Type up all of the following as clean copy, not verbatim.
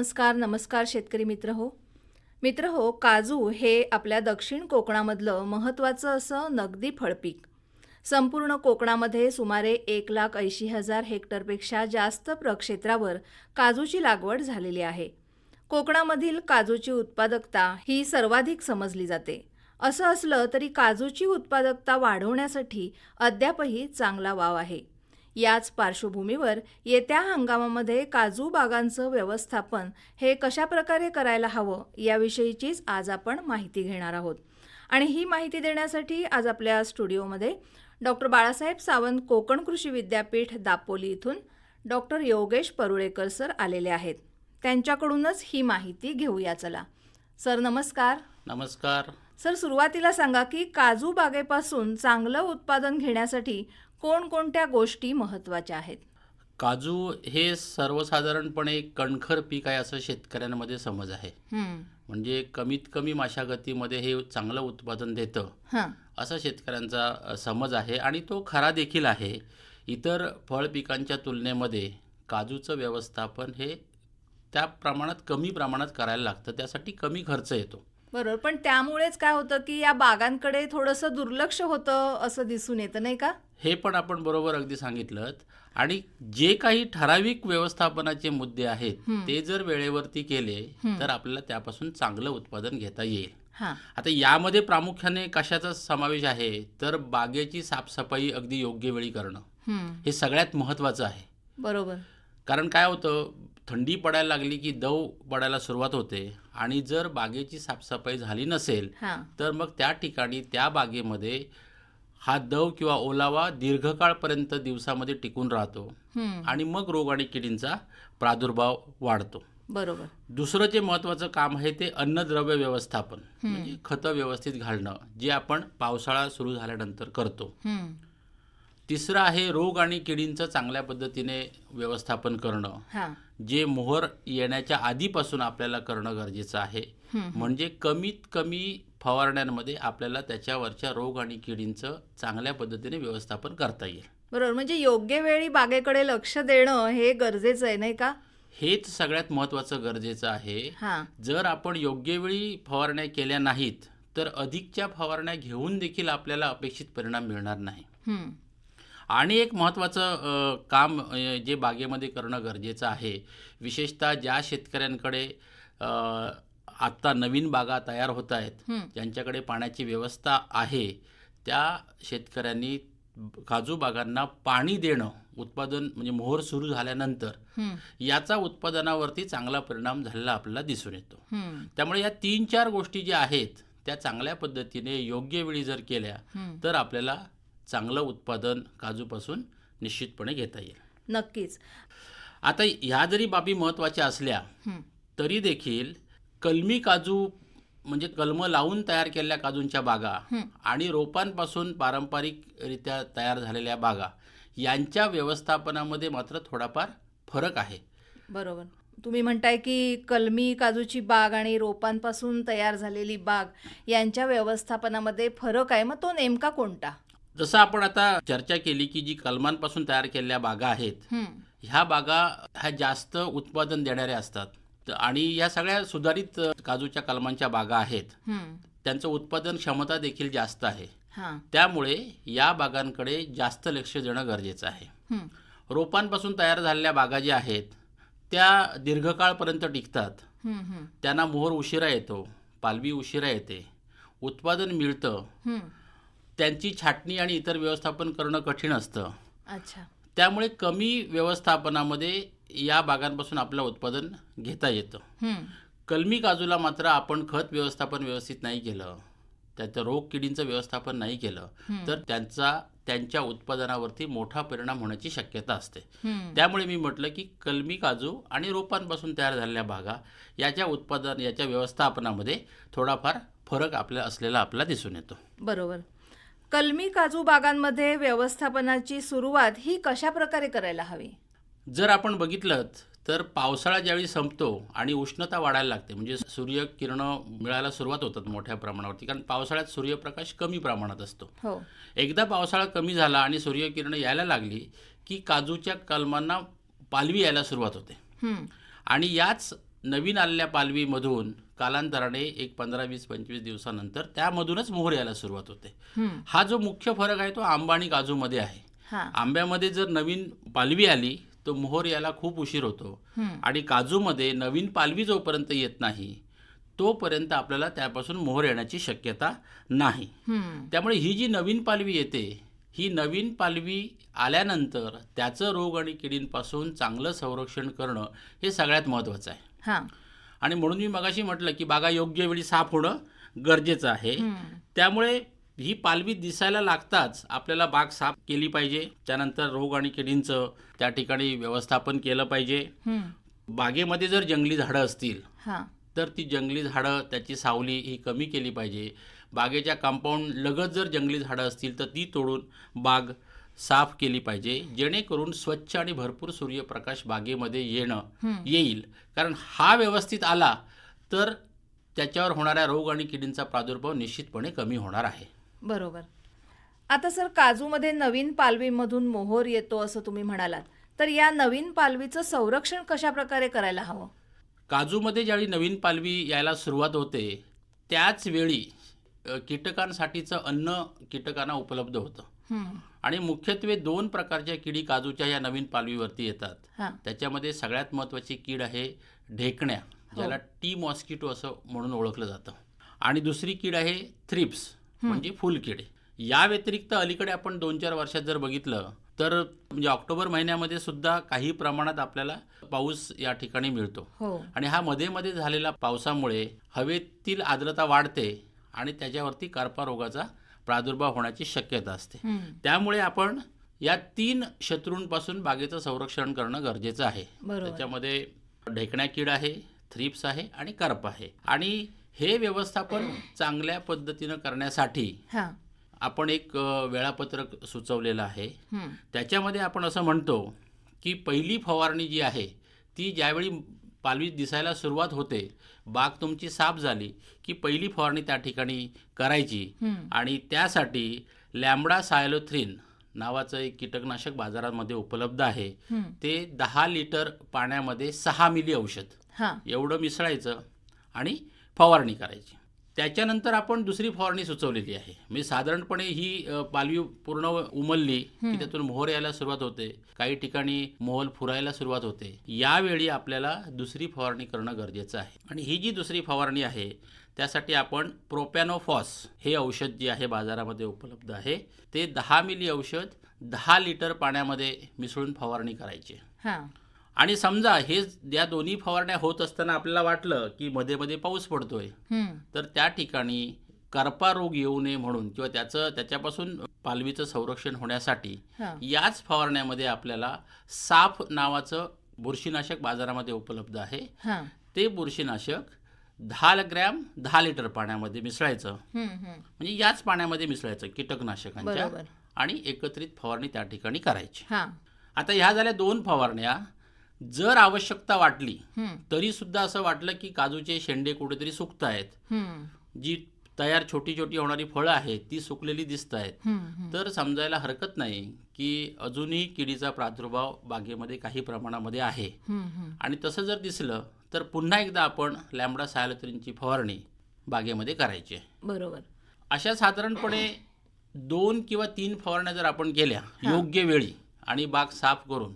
नमस्कार नमस्कार शेतकरी मित्र हो, काजू हे आपल्या दक्षिण कोकणामधलं महत्त्वाचं असं नगदी फळपीक. संपूर्ण कोकणामध्ये सुमारे 1,80,000 हेक्टरपेक्षा जास्त प्रक्षेत्रावर काजूची लागवड झालेली आहे. कोकणामधील काजूची उत्पादकता ही सर्वाधिक समजली जाते. असं असलं तरी काजूची उत्पादकता वाढवण्यासाठी अद्यापही चांगला वाव आहे. याच पार्श्वभूमीवर येत्या हंगामामध्ये काजू बागांचं व्यवस्थापन हे कशा प्रकारे करायला हवं याविषयीचीच आज आपण माहिती घेणार आहोत. आणि ही माहिती देण्यासाठी आज आपल्या स्टुडिओमध्ये डॉक्टर बाळासाहेब सावंत कोकण कृषी विद्यापीठ दापोली इथून डॉक्टर योगेश परुळेकर सर आलेले आहेत. त्यांच्याकडूनच ही माहिती घेऊया. चला सर, नमस्कार. नमस्कार सर, सुरुवातीला सांगा की काजू बागेपासून चांगलं उत्पादन घेण्यासाठी कोणकोणत्या गोष्टी महत्त्वाच्या आहेत? काजू हे सर्वसाधारणपणे कणखर पीक आहे असं शेतकऱ्यांमध्ये समज आहे. म्हणजे कमीत कमी मशागतीमध्ये हे चांगलं उत्पादन देतं असा शेतकऱ्यांचा समज आहे आणि तो खरा देखील आहे. इतर फळ पिकांच्या तुलनेमध्ये काजूचं व्यवस्थापन हे त्या प्रमाणात कमी प्रमाणात करायला लागतं, त्यासाठी कमी खर्च येतो. बरोबर, पण त्यामुळेच काय होतं की या बागांकडे थोडंसं दुर्लक्ष होतं असं दिसून येतं, नाही का? हे पण आपण बरोबर अगदी सांगितलं. आणि जे काही ठराविक व्यवस्थापनाचे मुद्दे आहेत ते जर वेळेवरती केले तर आपल्याला त्यापासून चांगलं उत्पादन घेता येईल. आता यामध्ये प्रामुख्याने कशाचा समावेश आहे तर बागेची साफसफाई अगदी योग्य वेळी करणं हे सगळ्यात महत्त्वाचं आहे. बरोबर. कारण काय होतं, थंडी पडायला लागली की दव पडायला सुरुवात होते आणि जर बागेची साफसफाई झाली नसेल तर मग त्या ठिकाणी त्या बागेमध्ये हा दव किंवा ओलावा दीर्घकाळपर्यंत दिवसामध्ये टिकून राहतो आणि मग रोग आणि किडींचा प्रादुर्भाव वाढतो. बरोबर. दुसरं जे महत्त्वाचं काम आहे ते अन्नद्रव्य व्यवस्थापन, म्हणजे खतं व्यवस्थित घालणं, जे आपण पावसाळा सुरू झाल्यानंतर करतो. तिसरं आहे रोग आणि किडींचं चांगल्या पद्धतीने व्यवस्थापन करणं, जे मोहर येण्याच्या आधीपासून आपल्याला करणं गरजेचं आहे. म्हणजे कमीत कमी फवारण्यांमध्ये आपल्याला त्याच्यावरच्या रोग आणि किडींचं चांगल्या पद्धतीने व्यवस्थापन करता येईल. बरोबर, म्हणजे योग्य वेळी बागेकडे लक्ष देणं हे गरजेचं आहे, नाही का? हेच सगळ्यात महत्त्वाचं गरजेचं आहे. जर आपण योग्य वेळी फवारण्या केल्या नाहीत तर अधिकच्या फवारण्या घेऊन देखील आपल्याला अपेक्षित परिणाम मिळणार नाही. आणि एक महत्त्वाचं काम जे बागेमध्ये करणं गरजेचं आहे, विशेषतः ज्या शेतकऱ्यांकडे आत्ता नवीन बागा तयार होत आहेत, ज्यांच्याकडे पाण्याची व्यवस्था आहे, त्या शेतकऱ्यांनी काजू बागांना पाणी देणं, उत्पादन म्हणजे मोहर सुरू झाल्यानंतर याचा उत्पादनावरती चांगला परिणाम झालेला आपल्याला दिसून येतो. त्यामुळे या 3-4 गोष्टी ज्या आहेत त्या चांगल्या पद्धतीने योग्य वेळी जर केल्या तर आपल्याला चांगलं उत्पादन काजूपासून निश्चितपणे घेता येईल. नक्कीच. आता ह्या जरी बाबी महत्त्वाच्या असल्या तरी देखील कलमी काजू म्हणजे कलमं लावून तयार केलेल्या काजूंच्या बागा आणि रोपांपासून पारंपरिकरित्या तयार झालेल्या बागा यांच्या व्यवस्थापनामध्ये मात्र थोडाफार फरक आहे. बरोबर. तुम्ही म्हणताय की कलमी काजूची बाग आणि रोपांपासून तयार झालेली बाग यांच्या व्यवस्थापनामध्ये फरक आहे. मग तो नेमका कोणता? जसं आपण आता चर्चा केली की जी कलमांपासून तयार केलेल्या बागा आहेत, ह्या बागा ह्या जास्त उत्पादन देणाऱ्या असतात आणि या सगळ्या सुधारित काजूच्या कलमांच्या बागा आहेत, त्यांचं उत्पादन क्षमता देखील जास्त आहे. त्यामुळे या बागांकडे जास्त लक्ष देणं गरजेचं आहे. रोपांपासून तयार झालेल्या बागा ज्या आहेत त्या दीर्घकाळपर्यंत टिकतात, त्यांना मोहर उशिरा येतो, पालवी उशिरा येते, उत्पादन मिळतं, त्यांची छाटणी आणि इतर व्यवस्थापन करणं कठीण असतं. त्यामुळे कमी व्यवस्थापनामध्ये या बागांपासून आपलं उत्पादन घेता येतं. कलमी काजूला मात्र आपण खत व्यवस्थापन व्यवस्थित नाही केलं, त्याचं रोग किडींचं व्यवस्थापन नाही केलं तर त्यांच्या उत्पादनावरती मोठा परिणाम होण्याची शक्यता असते. त्यामुळे मी म्हटलं की कलमी काजू आणि रोपांपासून तयार झालेल्या बागा याच्या व्यवस्थापनामध्ये थोडाफार फरक आपल्याला दिसून येतो. बरोबर. कलमी काजू बागांमध्ये व्यवस्थापनाची सुरुवात ही कशा प्रकारे करायला हवी? जर आपण बघितलं तर पावसाळा ज्यावेळी संपतो आणि उष्णता वाढायला लागते, म्हणजे सूर्यकिरणं मिळायला सुरुवात होतात मोठ्या प्रमाणावरती, कारण पावसाळ्यात सूर्यप्रकाश कमी प्रमाणात असतो. एकदा पावसाळा कमी झाला आणि सूर्यकिरणं यायला लागली की काजूच्या कलमांना पालवी यायला सुरुवात होते आणि याच नवीन आलेल्या पालवीमधून कालांतराने एक 15, 20, 25 दिवसानंतर त्यामधूनच मोहर यायला सुरुवात होते. हा जो मुख्य फरक आहे तो आंबा आणि काजूमध्ये आहे. आंब्यामध्ये जर नवीन पालवी आली तो मोहर यायला खूप उशीर होतो आणि काजूमध्ये नवीन पालवी जोपर्यंत येत नाही तोपर्यंत आपल्याला त्यापासून मोहर येण्याची शक्यता नाही. त्यामुळे ही जी नवीन पालवी येते ही नवीन पालवी आल्यानंतर त्याचं रोग आणि किडींपासून चांगलं संरक्षण करणं हे सगळ्यात महत्त्वाचं आहे. आणि म्हणून मी मगाशी म्हटलं की बागा योग्य वेळी साफ होणं गरजेचं आहे. त्यामुळे ही पालवी दिसायला लागताच आपल्याला बाग साफ केली पाहिजे. त्यानंतर रोग आणि किडींचं त्या ठिकाणी व्यवस्थापन केलं पाहिजे. बागेमध्ये जर जंगली झाडं असतील तर ती जंगली झाडं त्याची सावली ही कमी केली पाहिजे. बागेच्या कंपाऊंड लगत जर जंगली झाडं असतील तर ती तोडून बाग साफ केली पाहिजे जेणेकरून स्वच्छ आणि भरपूर सूर्यप्रकाश बागेमध्ये येईल. कारण हा व्यवस्थित आला तर त्याच्यावर होणाऱ्या रोग आणि किडींचा प्रादुर्भाव निश्चितपणे कमी होणार आहे. बरोबर. आता सर काजूमध्ये नवीन पालवीमधून मोहर येतो असं तुम्ही म्हणालात, तर या नवीन पालवीचं संरक्षण कशा प्रकारे करायला हवं? काजूमध्ये ज्यावेळी नवीन पालवी यायला सुरुवात होते त्याच वेळी कीटकांसाठीचं अन्न कीटकांना उपलब्ध होतं आणि मुख्यत्वे 2 प्रकारच्या किडी काजूच्या या नवीन पालवीवरती येतात. त्याच्यामध्ये सगळ्यात महत्त्वाची कीड आहे ढेकण्या, ज्याला टी मॉस्किटो असं म्हणून ओळखलं जातं, आणि दुसरी कीड आहे थ्रिप्स म्हणजे फुलकीड. या व्यतिरिक्त अलीकडे आपण 2-4 वर्षात जर बघितलं तर म्हणजे ऑक्टोबर महिन्यामध्ये सुद्धा काही प्रमाणात आपल्याला पाऊस या ठिकाणी मिळतो आणि हा मध्ये मध्ये झालेला पावसामुळे हवेतील आर्द्रता वाढते आणि त्याच्यावरती कार्पा रोगाचा प्रादुर्भाव होण्याची शक्यता असते. त्यामुळे आपण या 3 शत्रूंपासून बागेचं संरक्षण करणं गरजेचं आहे. त्याच्यामध्ये ढेकण्या कीड आहे, थ्रिप्स आहे आणि कार्प आहे. आणि हे व्यवस्थापन चांगल्या पद्धतीनं करण्यासाठी आपण एक वेळापत्रक सुचवलेलं आहे. त्याच्यामध्ये आपण असं म्हणतो की पहिली फवारणी जी आहे ती ज्यावेळी पालवी दिसायला सुरुवात होते, बाग तुमची साफ झाली की पहिली फवारणी त्या ठिकाणी करायची. आणि त्यासाठी लॅम्बडासायलोथ्रिन नावाचं एक कीटकनाशक बाजारामध्ये उपलब्ध आहे. ते 10 लिटर पाण्यामध्ये 6 मिली औषध एवढं मिसळायचं आणि फवारणी करायची. त्याच्यानंतर आपण दुसरी फवारणी सुचवलेली आहे. म्हणजे साधारणपणे ही पालवी पूर्ण उमलली की त्यातून मोहर यायला सुरुवात होते, काही ठिकाणी मोहर फुरायला सुरुवात होते. यावेळी आपल्याला दुसरी फवारणी करणं गरजेचं आहे. आणि ही जी दुसरी फवारणी आहे त्यासाठी आपण प्रोपॅनोफॉस हे औषध जे आहे बाजारामध्ये उपलब्ध आहे ते 10 मिली औषध 10 लिटर पाण्यामध्ये मिसळून फवारणी करायची. आणि समजा हे या दोन्ही फवारण्या होत असताना आपल्याला वाटलं की मध्ये मध्ये पाऊस पडतोय तर त्या ठिकाणी कार्पा रोग येऊ नये म्हणून किंवा त्याच्यापासून पालवीचं संरक्षण होण्यासाठी याच फवारण्यामध्ये आपल्याला साफ नावाचं बुरशीनाशक बाजारामध्ये उपलब्ध आहे. ते बुरशीनाशक 10 ग्रॅम 10 लिटर पाण्यामध्ये मिसळायचं. म्हणजे याच पाण्यामध्ये मिसळायचं कीटकनाशकांच्या आणि एकत्रित फवारणी त्या ठिकाणी करायची. आता ह्या झाल्या 2 फवारण्या. जर आवश्यकता वाटली तरी सुद्धा असं वाटलं की काजूचे शेंडे कुठेतरी सुकत आहेत, जी तयार छोटी छोटी होणारी फळं आहेत ती सुकलेली दिसत आहेत, तर समजायला हरकत नाही की अजूनही किडीचा प्रादुर्भाव बागेमध्ये काही प्रमाणामध्ये आहे. आणि तसं जर दिसलं तर पुन्हा एकदा आपण लॅम्बडासायलोथ्रिनची फवारणी बागेमध्ये करायची आहे. बरोबर. अशा साधारणपणे 2 किंवा 3 फवारण्या जर आपण केल्या योग्य वेळी आणि बाग साफ करून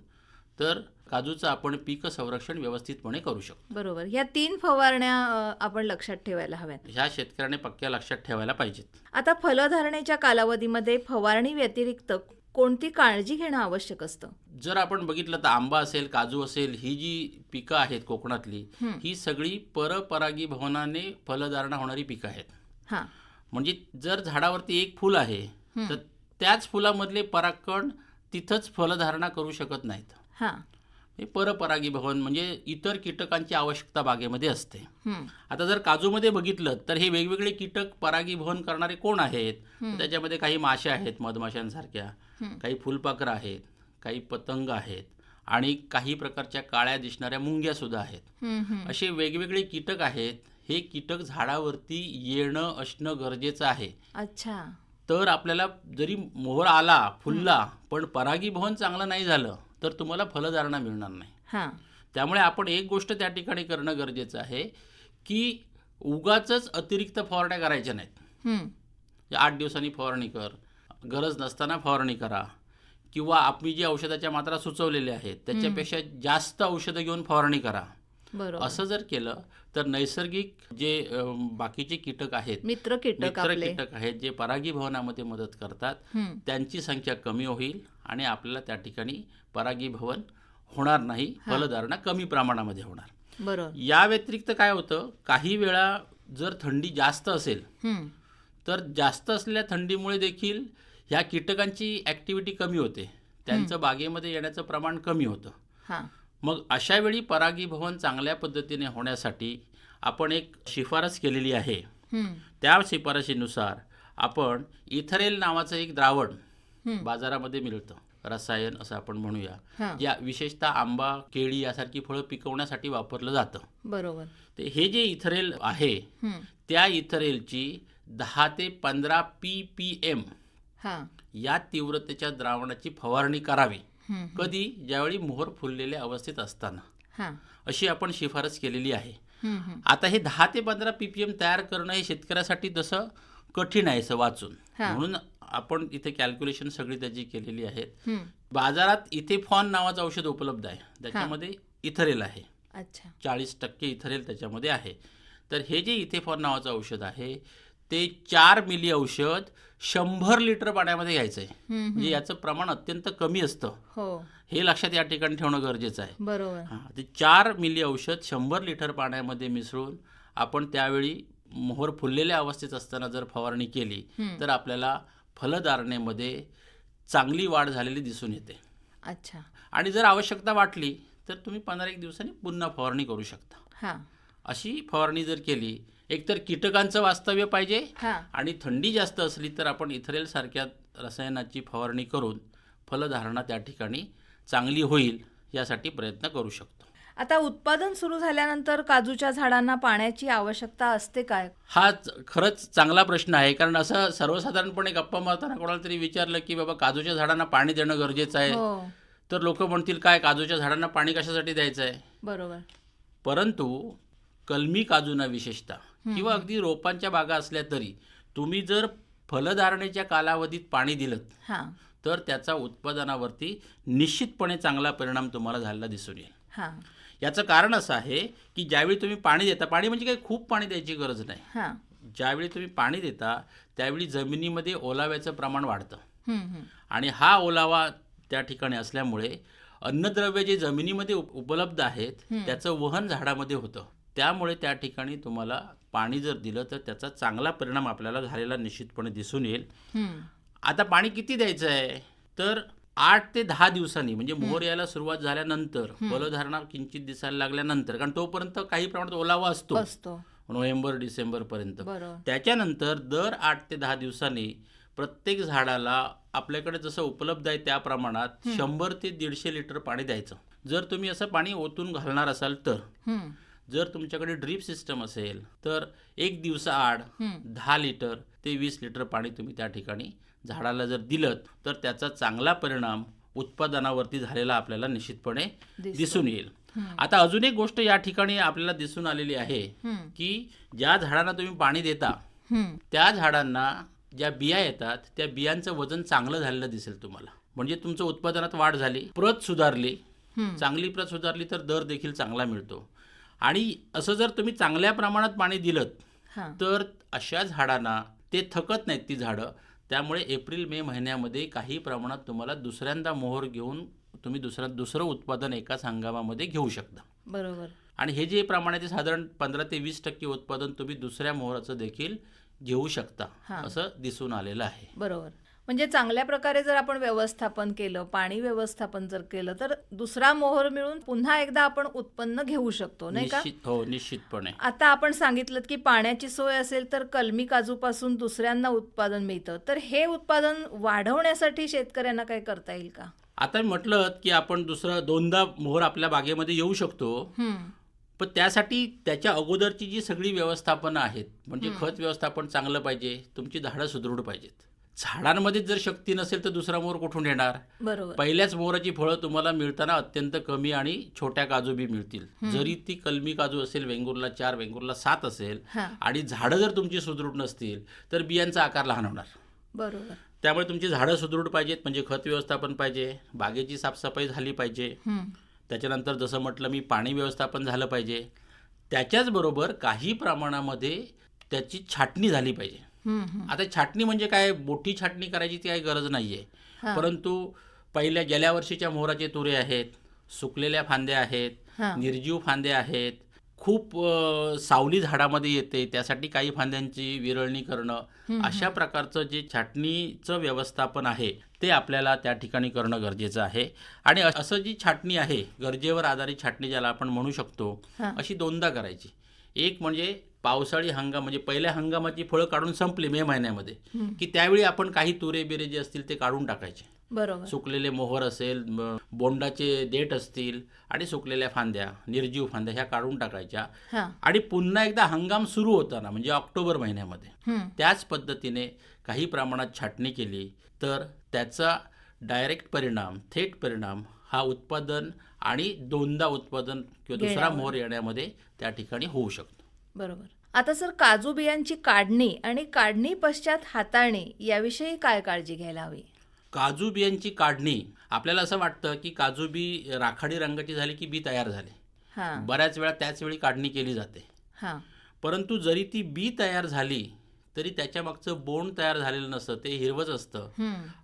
तर काजूचं आपण पीक संरक्षण व्यवस्थितपणे करू शकतो. बरोबर. या 3 फवारण्या आपण लक्षात ठेवायला हव्यात. ह्या शेतकऱ्याने पक्क्या लक्षात ठेवायला पाहिजेत. आता फलधारणेच्या कालावधीमध्ये फवारणी व्यतिरिक्त कोणती काळजी घेणं आवश्यक असतं? जर आपण बघितलं तर आंबा असेल, काजू असेल, ही जी पिकं आहेत कोकणातली ही सगळी परपरागीभवनाने फलधारणा होणारी पिकं आहेत. म्हणजे जर झाडावरती एक फुल आहे तर त्याच फुलामधले परागकण तिथंच फलधारणा करू शकत नाहीत. हे परपरागीभवन म्हणजे इतर कीटकांची आवश्यकता बागेमध्ये असते. आता जर काजूमध्ये बघितलं तर हे वेगवेगळे कीटक परागीभवन करणारे कोण आहेत? त्याच्यामध्ये काही माश्या आहेत मधमाशांसारख्या, काही फुलपाखरं आहेत, काही पतंग आहेत आणि काही प्रकारच्या काळ्या दिसणाऱ्या मुंग्या सुद्धा आहेत. असे वेगवेगळे कीटक आहेत. हे कीटक झाडावरती येणं असणं गरजेचं आहे. अच्छा. तर आपल्याला जरी मोहर आला फुलला पण परागीभवन चांगलं नाही झालं तर तुम्हाला फलधारणा मिळणार नाही. त्यामुळे आपण एक गोष्ट त्या ठिकाणी करणं गरजेचं आहे की उगाचच अतिरिक्त फवारण्या करायच्या नाहीत. हं. 8 दिवसांनी फवारणी कर, गरज नसताना फवारणी करा, किंवा आम्ही जी औषधाच्या मात्रा सुचवलेल्या आहेत त्याच्यापेक्षा जास्त औषधं घेऊन फवारणी करा. बरोबर. असं जर केलं तर नैसर्गिक जे बाकीचे कीटक आहेत, मित्र कीटक मित्र आपले. कीटक आहेत जे परागीभवनामध्ये मदत करतात, हं. त्यांची संख्या कमी होईल आणि आपल्याला त्या ठिकाणी परागीभवन होणार नाही, फलधारणा कमी प्रमाणामध्ये होणार. बरोबर. या व्यतिरिक्त काय होतं, काही वेळा जर थंडी जास्त असेल हं. तर जास्त असलेल्या थंडीमुळे देखील ह्या कीटकांची ॲक्टिव्हिटी कमी होते, त्यांचं बागेमध्ये येण्याचं प्रमाण कमी होतं. हां. मग अशा वेळी परागीभवन चांगल्या पद्धतीने होण्यासाठी आपण एक शिफारस केलेली आहे. हं. त्या शिफारशीनुसार आपण इथरेल नावाचं एक द्रावण हं. बाजारामध्ये मिळतं, रसायन असं आपण म्हणूया, हां. ज्या विशेषतः आंबा, केळी यासारखी फळं पिकवण्यासाठी वापरलं जातं. बरोबर. ते हे जे इथरेल आहे हं. त्या इथरेलची 10 ते 15 ppm हां. या तीव्रतेच्या द्रावणाची फवारणी करावी. हं. कधी? ज्यावेळी मोहर फुललेल्या अवस्थेत असताना. हां. अशी आपण शिफारस केलेली आहे. हं. हं. आता हे 10 ते 15 ppm तयार करणं हे शेतकऱ्यासाठी तसं कठीण आहे असं वाचून, हां. म्हणून आपण इथे कॅल्क्युलेशन सगळी त्याची केलेली आहेत. हं. बाजारात इथेफॉन नावाचं औषध उपलब्ध आहे, त्याच्यामध्ये इथरेल आहे, अच्छा. 40% इथरेल त्याच्यामध्ये आहे. तर हे जे इथेफॉन नावाचं औषध आहे ते 4 मिली औषध 100 लिटर पाण्यामध्ये घ्यायचं आहे. हं. म्हणजे याचं प्रमाण अत्यंत कमी असतं, हो. हे लक्षात या ठिकाणी ठेवणं गरजेचं आहे. बरोबर. हां, ते 4 मिली औषध 100 लिटर पाण्यामध्ये मिसळून आपण त्यावेळी मोहर फुललेल्या अवस्थेत असताना जर फवारणी केली हं. तर आपल्याला फलधारणेमध्ये चांगली वाढ झालेली दिसून येते. अच्छा. आणि जर आवश्यकता वाटली तर तुम्ही 15-1 दिवसांनी पुन्हा फवारणी करू शकता. हां. अशी फवारणी जर केली, एकतर कीटकांचं वास्तव्य पाहिजे हां. आणि थंडी जास्त असली तर आपण इथरेल सारख्या रसायनाची फवारणी करून फलधारणा त्या ठिकाणी चांगली होईल यासाठी प्रयत्न करू शकतो. आता उत्पादन सुरू झाल्यानंतर काजूच्या झाडांना पाण्याची आवश्यकता असते काय? हा खरंच चांगला प्रश्न आहे, कारण असं सर्वसाधारणपणे गप्पा मारताना कोणाला तरी विचारलं की बाबा काजूच्या झाडांना पाणी देणं गरजेचं आहे, हो. तर लोक म्हणतील काय काजूच्या झाडांना पाणी कशासाठी द्यायचं आहे. बरोबर. परंतु कलमी काजूंना विशेषतः किंवा अगदी रोपांच्या बागा असल्या तरी तुम्ही जर फलधारणेच्या कालावधीत पाणी दिलं हां. तर त्याचा उत्पादनावरती निश्चितपणे चांगला परिणाम तुम्हाला झालेला दिसून येईल. हां. याचं कारण असं आहे की ज्यावेळी तुम्ही पाणी देता, पाणी म्हणजे काही खूप पाणी द्यायची गरज नाही, हां. ज्यावेळी तुम्ही पाणी देता त्यावेळी जमिनीमध्ये ओलाव्याचं प्रमाण वाढतं हं. हं. आणि हा ओलावा त्या ठिकाणी असल्यामुळे अन्नद्रव्य जे जमिनीमध्ये उपलब्ध आहेत त्याचं वहन झाडामध्ये होतं. त्यामुळे त्या ठिकाणी तुम्हाला पाणी जर दिलं तर त्याचा चांगला परिणाम आपल्याला झालेला निश्चितपणे दिसून येईल. हं. आता पाणी किती द्यायचं आहे तर 8 ते 10 दिवसांनी, म्हणजे मोहर यायला सुरुवात झाल्यानंतर, फलधारणा किंचित दिसायला लागल्यानंतर, कारण तोपर्यंत काही प्रमाणात ओलावा असतो असतो. नोव्हेंबर डिसेंबरपर्यंत. बरोबर. त्याच्यानंतर दर 8 ते 10 दिवसांनी प्रत्येक झाडाला आपल्याकडे जसं उपलब्ध आहे त्या प्रमाणात 100 ते 150 लिटर पाणी द्यायचं. जर तुम्ही असं पाणी ओतून घालणार असाल तर, हं. जर तुमच्याकडे ड्रीप सिस्टम असेल तर 1 दिवसाआड 10 लिटर ते 20 लिटर पाणी तुम्ही त्या ठिकाणी झाडाला जर दिलं तर त्याचा चांगला परिणाम उत्पादनावरती झालेला आपल्याला निश्चितपणे दिसून येईल. आता अजून एक गोष्ट या ठिकाणी आपल्याला दिसून आलेली आहे की ज्या झाडांना तुम्ही पाणी देता त्या झाडांना ज्या बिया येतात त्या बियांचं वजन चांगलं झालेलं दिसेल तुम्हाला. म्हणजे तुमचं उत्पादनात वाढ झाली, प्रत सुधारली, चांगली प्रत सुधारली तर दर देखील चांगला मिळतो. आणि असं जर तुम्ही चांगल्या प्रमाणात पाणी दिलं तर अशा झाडांना ते थकत नाहीत ती झाडं. त्यामुळे एप्रिल-मे महिन्यामध्ये काही प्रमाणात तुम्हाला दुसऱ्यांदा मोहर घेऊन तुम्ही दुसरं उत्पादन एकाच हंगामामध्ये घेऊ शकता. बरोबर. आणि हे जे प्रमाण आहे ते साधारण 15 ते 20% उत्पादन तुम्ही दुसऱ्या मोहराचं देखील घेऊ शकता असं दिसून आलेलं आहे. बरोबर. म्हणजे चांगल्या प्रकारे जर आपण व्यवस्थापन केलं, पाणी व्यवस्थापन जर केलं तर दुसरा मोहर मिळून पुन्हा एकदा आपण उत्पन्न घेऊ शकतो, नाही का? हो, निश्चितपणे. आता आपण सांगितलं की पाण्याची सोय असेल तर कलमी काजूपासून दुसऱ्यांना उत्पादन मिळतं, तर हे उत्पादन वाढवण्यासाठी शेतकऱ्यांना काय करता येईल का? आता मी म्हटलं की आपण दोनदा मोहर आपल्या बागेमध्ये येऊ शकतो, पण त्यासाठी त्याच्या अगोदरची जी सगळी व्यवस्थापनं आहेत, म्हणजे खत व्यवस्थापन चांगलं पाहिजे, तुमची झाडं सुदृढ पाहिजेत, झाडांमध्ये जर शक्ती नसेल तर दुसरा मोहर कुठून येणार? बरोबर. पहिल्याच मोहराची फळं तुम्हाला मिळताना अत्यंत कमी आणि छोट्या काजू बी मिळतील. जरी ती कलमी काजू असेल, वेंगुर्ला 4, वेंगुर्ला 7 असेल हां. आणि झाडं जर तुमची सुदृढ नसतील तर बियांचा आकार लहान होणार. बरोबर. त्यामुळे तुमची झाडं सुदृढ पाहिजेत, म्हणजे खत व्यवस्थापन पाहिजे, बागेची साफसफाई झाली पाहिजे, त्याच्यानंतर जसं म्हटलं मी पाणी व्यवस्थापन झालं पाहिजे. त्याच्याचबरोबर काही प्रमाणामध्ये त्याची छाटणी झाली पाहिजे. आता छाटणी म्हणजे काय, मोठी छाटणी करायची ती काही गरज नाही आहे, हां. परंतु गेल्या वर्षीच्या मोहराचे तुरे आहेत, सुकलेल्या फांद्या आहेत, हां. निर्जीव फांद्या आहेत, खूप सावली झाडामध्ये येते, त्यासाठी काही फांद्यांची विरळणी करणं, अशा प्रकारचं जे छाटणीचं व्यवस्थापन आहे ते आपल्याला त्या ठिकाणी करणं गरजेचं आहे. आणि असं जी छाटणी आहे, गरजेवर आधारित छाटणी ज्याला आपण म्हणू शकतो, हां. अशी दोनदा करायची. एक म्हणजे पावसाळी हंगाम, म्हणजे पहिल्या हंगामाची फळं काढून संपली मे महिन्यामध्ये, की त्यावेळी आपण काही तुरे बिरे जे असतील ते काढून टाकायचे. बरोबर. सुकलेले मोहर असेल, बोंडाचे देठ असतील आणि सुकलेल्या फांद्या, निर्जीव फांद्या ह्या काढून टाकायच्या. हां. आणि पुन्हा एकदा हंगाम सुरू होताना म्हणजे ऑक्टोबर महिन्यामध्ये त्याच पद्धतीने काही प्रमाणात छाटणी केली तर त्याचा डायरेक्ट परिणाम, थेट परिणाम हा उत्पादन आणि दोनदा उत्पादन किंवा दुसरा घेण्यावर. मोहर येण्यामध्ये त्या ठिकाणी होऊ शकतो. बरोबर. आता सर, काजू बियांची काढणी आणि काढणी पश्चात हाताळणी याविषयी काय काळजी घ्यायला हवी? काजू बियांची काढणी, आपल्याला असं वाटतं की काजू बी राखाडी रंगाची झाली की बी तयार झाले. हां. बऱ्याच वेळा त्याच वेळी काढणी केली जाते. हां. परंतु जरी ती बी तयार झाली तरी त्याच्या मागचं बोंड तयार झालेलं नसतं, ते हिरवंच असतं.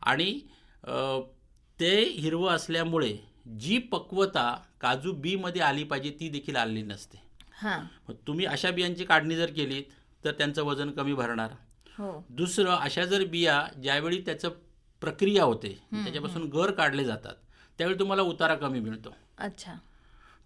आणि ते हिरवं असल्यामुळे जी पक्वता काजू बीमध्ये आली पाहिजे ती देखील आलेली नसते. हां. मग तुम्ही अशा बियांची काढणी जर केलीत तर त्यांचं वजन कमी भरणार. हो. दुसरं, अशा जर बिया ज्यावेळी त्याचं प्रक्रिया होते, त्याच्यापासून गर काढले जातात, त्यावेळी तुम्हाला उतारा कमी मिळतो. अच्छा.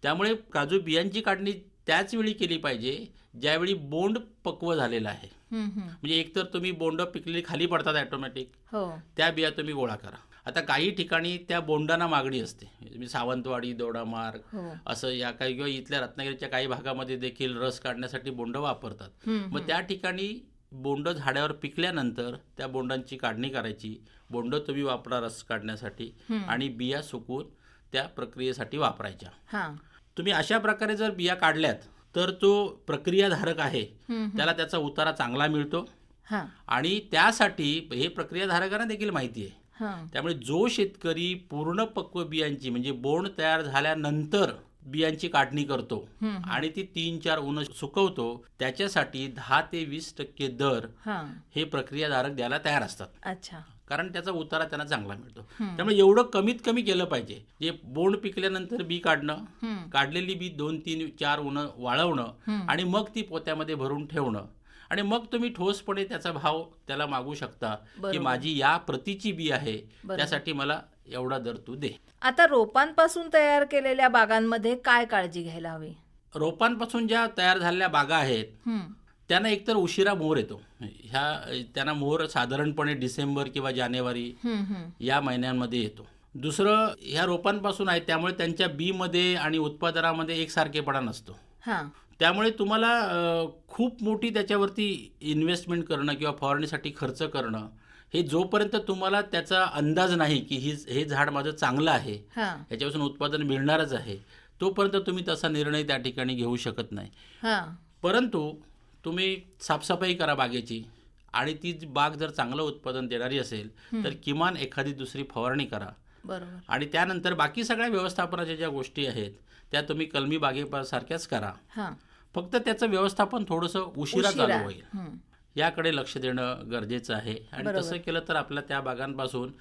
त्यामुळे काजू बियांची काढणी त्याच वेळी केली पाहिजे ज्यावेळी बोंड पक्व झालेला आहे. म्हणजे एकतर तुम्ही बोंड पिकलेली खाली पडतात ॲटोमॅटिक, हो. त्या बिया तुम्ही गोळा करा. आता काही ठिकाणी त्या बोंडांना मागणी असते, म्हणजे सावंतवाडी, दोडामार्ग हो. असं या काही, किंवा इथल्या रत्नागिरीच्या काही भागामध्ये देखील रस काढण्यासाठी बोंड वापरतात. मग त्या ठिकाणी बोंड झाडावर पिकल्यानंतर त्या बोंडांची काढणी करायची. बोंड तुम्ही वापरा रस काढण्यासाठी आणि बिया सुकवून त्या प्रक्रियेसाठी वापरायच्या. हां. तुम्ही अशा प्रकारे जर बिया काढल्यात तर तो प्रक्रियाधारक आहे त्याला त्याचा उतारा चांगला मिळतो. हां. आणि त्यासाठी हे प्रक्रियाधारकांना देखील माहिती आहे. हां. त्यामुळे जो शेतकरी पूर्ण पक्व बियांची, म्हणजे बोंड तयार झाल्यानंतर बियांची काढणी करतो आणि ती 3-4 ऊन सुकवतो, त्याच्यासाठी 10 ते 20% दर हां. हे प्रक्रियाधारक द्यायला तयार असतात. अच्छा. कारण त्याचा उतारा त्यांना चांगला मिळतो. त्यामुळे एवढं कमीत कमी केलं पाहिजे. जे बोंड पिकल्यानंतर बी काढणं, काढलेली बी 2-3-4 ऊन वाळवणं आणि मग ती पोत्यामध्ये भरून ठेवणं, आणि मग तुम्ही ठोसपणे त्याचा भाव त्याला मागू शकता की बरोबर. माझी या प्रतीची बी आहे, बरोबर. त्यासाठी मला एवढा दर तू दे. आता रोपांपासून तयार केलेल्या बागांमध्ये काय काळजी घ्यायला हवी? रोपांपासून ज्या तयार झालेल्या बागा आहेत त्यांना एकतर उशिरा मोहर येतो. त्यांना मोहर साधारणपणे डिसेंबर किंवा जानेवारी या महिन्यांमध्ये येतो. दुसरं, ह्या रोपांपासून आहे त्यामुळे त्यांच्या बीमध्ये आणि उत्पादनामध्ये एकसारखेपणा नसतो. हां. त्यामुळे तुम्हाला खूप मोठी त्याच्यावरती इन्व्हेस्टमेंट करणं किंवा फवारणीसाठी खर्च करणं, हे जोपर्यंत तुम्हाला त्याचा अंदाज नाही की हे झाड माझं चांगलं आहे, हां. ह्याच्यापासून उत्पादन मिळणारच आहे, तोपर्यंत तुम्ही तसा निर्णय त्या ठिकाणी घेऊ शकत नाही. हां. परंतु तुम्ही साफसफाई करा बागेची, आणि ती बाग जर चांगलं उत्पादन देणारी असेल तर किमान एखादी दुसरी फवारणी करा. बरोबर. आणि त्यानंतर बाकी सगळ्या व्यवस्थापनाच्या ज्या गोष्टी आहेत त्या तुम्ही कलमी बागेसारख्याच करा. हां. फक्त त्याचं व्यवस्थापन थोडंसं उशिरा चालू होईल, हं. याकडे लक्ष देणं गरजेचं आहे. आणि बरोबर. तसं केलं तर आपल्याला त्या बागांपासून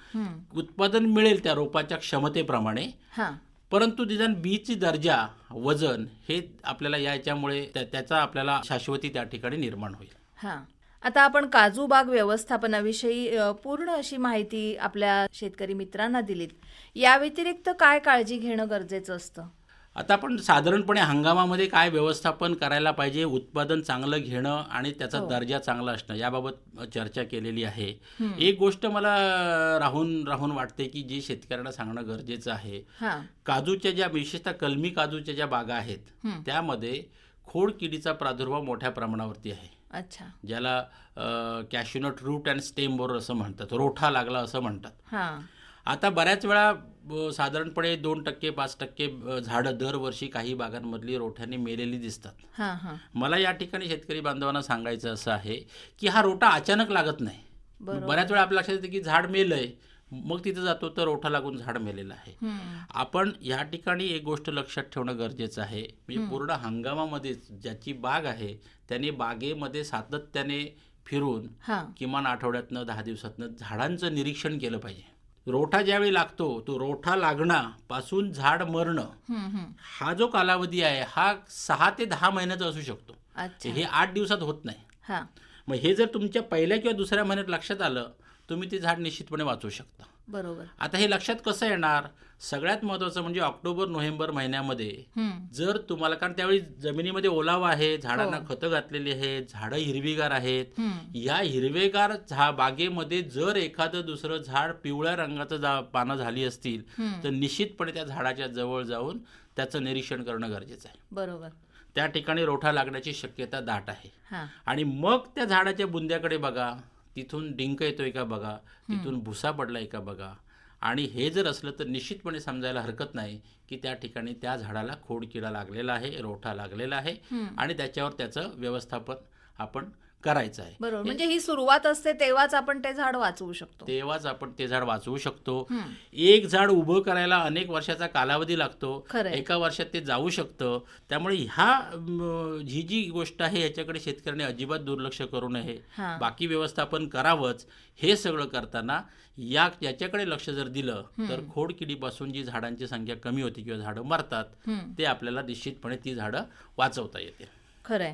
उत्पादन मिळेल त्या रोपाच्या क्षमतेप्रमाणे. हां. परंतु निदान बीची दर्जा, वजन हे आपल्याला याच्यामुळे त्याचा आपल्याला शाश्वती त्या ठिकाणी निर्माण होईल. हां. आता आपण काजू बाग व्यवस्थापनाविषयी पूर्ण अशी माहिती आपल्या शेतकरी मित्रांना दिलीत. या व्यतिरिक्त काय काळजी घेणं गरजेचं असतं? आता आपण साधारणपणे हंगामामध्ये काय व्यवस्थापन करायला पाहिजे, उत्पादन चांगलं घेणं आणि त्याचा दर्जा चांगला असणं, याबाबत चर्चा केलेली आहे. एक गोष्ट मला राहून वाटते की जी शेतकऱ्यांना सांगणं गरजेचं आहे. हां. काजूच्या ज्या, विशेषतः कलमी काजूच्या ज्या बागा आहेत त्यामध्ये खोड किडीचा प्रादुर्भाव मोठ्या प्रमाणावरती आहे. अच्छा. ज्याला कॅश्यूनट रूट अँड स्टेम बोरर असं म्हणतात, रोठा लागला असं म्हणतात. हां. आता बऱ्याच वेळा साधारणपणे 2%, 5% झाडं दरवर्षी काही बागांमधली रोठ्याने मेलेली दिसतात. हां, हां. मला या ठिकाणी शेतकरी बांधवांना सांगायचं असं आहे की हा रोठा अचानक लागत नाही. बरोबर. बऱ्याच वेळा आपल्या लक्षात येतं की झाड मेलंय, मग तिथं जातो तर रोठा लागून झाड मेलेलं आहे. आपण या ठिकाणी एक गोष्ट लक्षात ठेवणं गरजेचं आहे, म्हणजे पूर्ण हंगामामध्येच ज्याची बाग आहे त्याने बागेमध्ये सातत्याने फिरून हां. किमान आठवड्यातनं 10 दिवसातनं झाडांचं निरीक्षण केलं पाहिजे. रोठा ज्यावेळी लागतो तो रोठा लागण्यापासून झाड मरणं हा जो कालावधी आहे हा 6 ते 10 महिन्याचा असू शकतो. अच्छा. हे 8 दिवसात होत नाही. हां. मग हे जर तुमच्या पहिल्या किंवा दुसऱ्या महिन्यात लक्षात आलं, तुम्ही ते झाड निश्चितपणे वाचवू शकता. बरोबर. आता हे लक्षात कसं येणार? सगळ्यात महत्त्वाचं म्हणजे ऑक्टोबर नोव्हेंबर महिन्यामध्ये जर तुम्हाला, कारण त्यावेळी जमिनीमध्ये ओलावा आहे, झाडांना खतं घातलेली आहेत, झाडं हिरवीगार आहेत, या हिरवेगार बागेमध्ये जर एखादं दुसरं झाड पिवळ्या रंगाचं पानं झाली असतील तर निश्चितपणे त्या झाडाच्या जवळ जाऊन त्याचं निरीक्षण करणं गरजेचं आहे. बरोबर. त्या ठिकाणी रोठा लागण्याची शक्यता दाट आहे. हां. आणि मग त्या झाडाच्या बुंद्याकडे बघा, तिथून डिंक येतोय का बघा, तिथून भुसा पडलाय का बघा. आणि हे जर असलं तर निश्चितपणे समजायला हरकत नाही की त्या ठिकाणी त्या झाडाला खोडकिडा लागलेला आहे, रोठा लागलेला आहे आणि त्याच्यावर त्याचं व्यवस्थापन आपण करायचं आहे. बरोबर. म्हणजे ही सुरुवात असते तेव्हाच आपण ते झाड वाचवू शकतो. तेव्हाच आपण ते झाड वाचवू शकतो. एक झाड उभं करायला अनेक वर्षाचा कालावधी लागतो, खरंय. एका वर्षात ते जाऊ शकतं. त्यामुळे ही जी गोष्ट आहे याच्याकडे शेतकऱ्यांनी अजिबात दुर्लक्ष करू नये. हां. बाकी व्यवस्थापन करावंच. हे सगळं करताना याच्याकडे लक्ष जर दिलं तर खोडकिडीपासून जी झाडांची संख्या कमी होती किंवा झाडं मरतात ते आपल्याला निश्चितपणे ती झाडं वाचवता येतील. खरंय.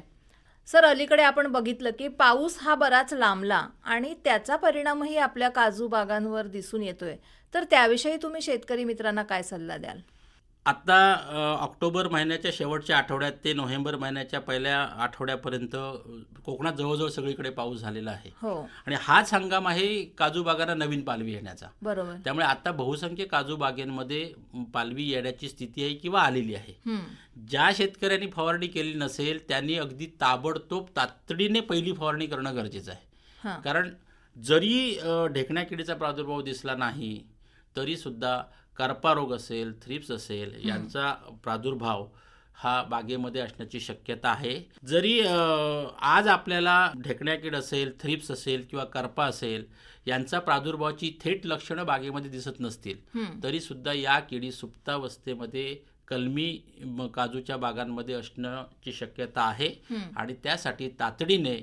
सर, अलीकडे आपण बघितलं की पाऊस हा बराच लांबला आणि त्याचा परिणामही आपल्या काजू बागांवर दिसून येतोय. तर त्याविषयी तुम्ही शेतकरी मित्रांना काय सल्ला द्याल? आता ऑक्टोबर महिन्याच्या शेवटच्या आठवड्यात ते नोव्हेंबर महिन्याच्या पहिल्या आठवड्यापर्यंत कोकणात जवळजवळ सगळीकडे पाऊस झालेला आहे. हो. आणि हाच हंगाम आहे काजू बागांना नवीन पालवी येण्याचा. बरोबर. त्यामुळे आता बहुसंख्य काजू बागेंमध्ये पालवी येण्याची स्थिती आहे किंवा आलेली आहे. ज्या शेतकऱ्यांनी फवारणी केली नसेल त्यांनी अगदी ताबडतोब तातडीने पहिली फवारणी करणं गरजेचं आहे. हां. कारण जरी ढेकण्या किडीचा प्रादुर्भाव दिसला नाही तरी सुद्धा करपा रोग असेल, थ्रिप्स असेल यांचा प्रादुर्भाव हा बागेमध्ये असण्याची शक्यता आहे. जरी आज आपल्याला ढेकण्या कीड असेल, थ्रिप्स असेल किंवा करपा असेल यांचा प्रादुर्भावाची थेट लक्षणं बागेमध्ये दिसत नसतील तरी सुद्धा या किडी सुप्तावस्थेमध्ये कलमी काजूच्या बागांमध्ये असण्याची शक्यता आहे. आणि त्यासाठी तातडीने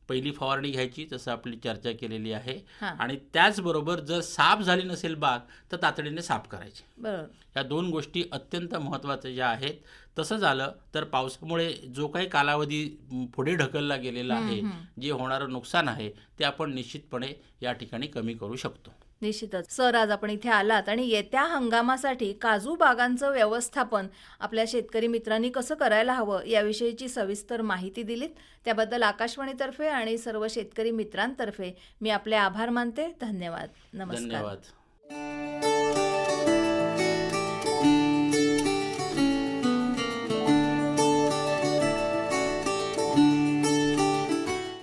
पहिली फवारणी घ्यायची, जसं आपली चर्चा केलेली आहे. आणि त्याचबरोबर जर साफ झाली नसेल बाग तर तातडीने साफ करायची. बरोबर. या 2 गोष्टी अत्यंत महत्त्वाच्या ज्या आहेत. तसं झालं तर पावसामुळे जो काही कालावधी पुढे ढकलला गेलेला आहे, जे होणारं नुकसान आहे ते आपण निश्चितपणे या ठिकाणी कमी करू शकतो. निश्चितच. सर, आज आपण इथे आलात आणि येत्या हंगामासाठी काजू बागांचं व्यवस्थापन आपल्या शेतकरी मित्रांनी कसं करायला हवं याविषयीची सविस्तर माहिती दिलीत. त्याबद्दल आकाशवाणीतर्फे आणि सर्व शेतकरी मित्रांतर्फे मी आपले आभार मानते. धन्यवाद. नमस्कार. धन्यवाद.